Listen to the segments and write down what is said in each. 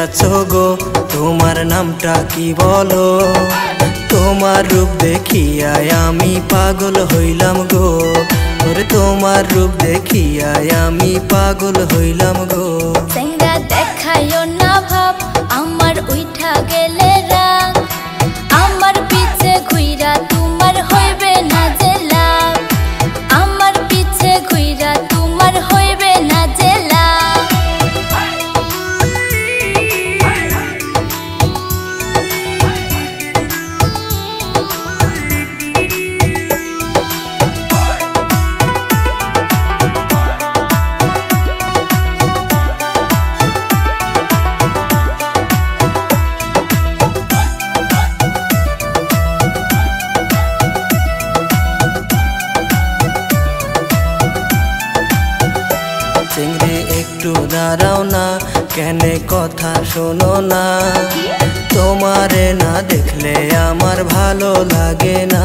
আছো গো তোমার নামটা কি বলো তোমার রূপ দেখিয়ায় আমি পাগল হইলাম গো ওরে তোমার রূপ দেখিয়ায় আমি পাগল হইলাম গো সেঙ্গা দেখায়ও না ভাব আমার উইঠা গেলে রাগ আমার পিছে ঘুইরা তোমার হইবে না যে লাভ আমার পিছে ঘুইরা তোমার হইবে না যে লাভ চিংড়ি একটু দাঁড়াও না কেনে কথা শোনো না তোমারে না দেখলে আমার ভালো লাগে না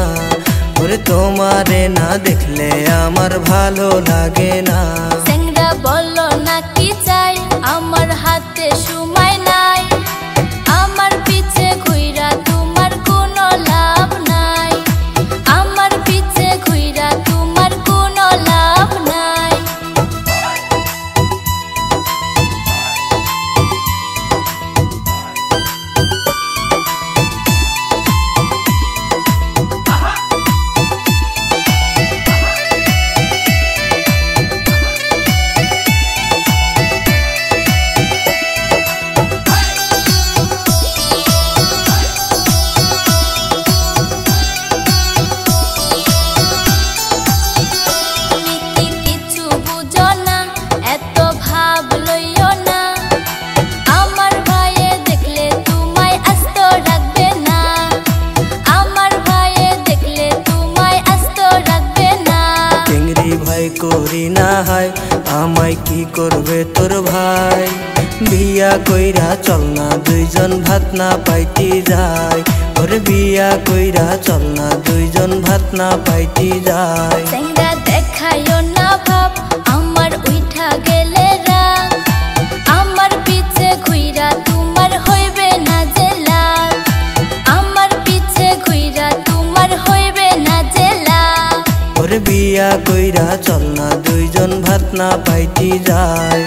ওরে তোমারে না দেখলে আমার ভালো লাগে না সেঙ্গা বলো না কি চাই আমার হাতে সময় নাই আমার পিছে ঘুইরা তোমার কোনো লাভ নাই আমার পিছে ঘুইরা তোমার কোনো লাভ নাই করি না হয় আমায় কি করবে তোর ভাই বিয়া কইরা চল না দুইজন ভাত না পাইতি যায় ওরে বিয়া কইরা চল না দুইজন ভাত না পাইতি যায় সেঙ্গা দেখায়ও না ভাব আমার উইঠা গেলে রাগ আমার পিছে ঘুইরা তোমার হইবে না যে লাভ আমার পিছে ঘুইরা তোমার হইবে না যে লাভ ওরে বিয়া কইরা চল না দুইজন ভাত না পাইতি যায়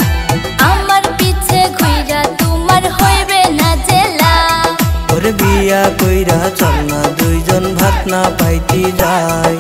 আমার পিছে ঘুইরা তোমার হইবে না যে লাভ ওরে বিয়া কইরা চল না দুইজন ভাত না পাইতি যায়।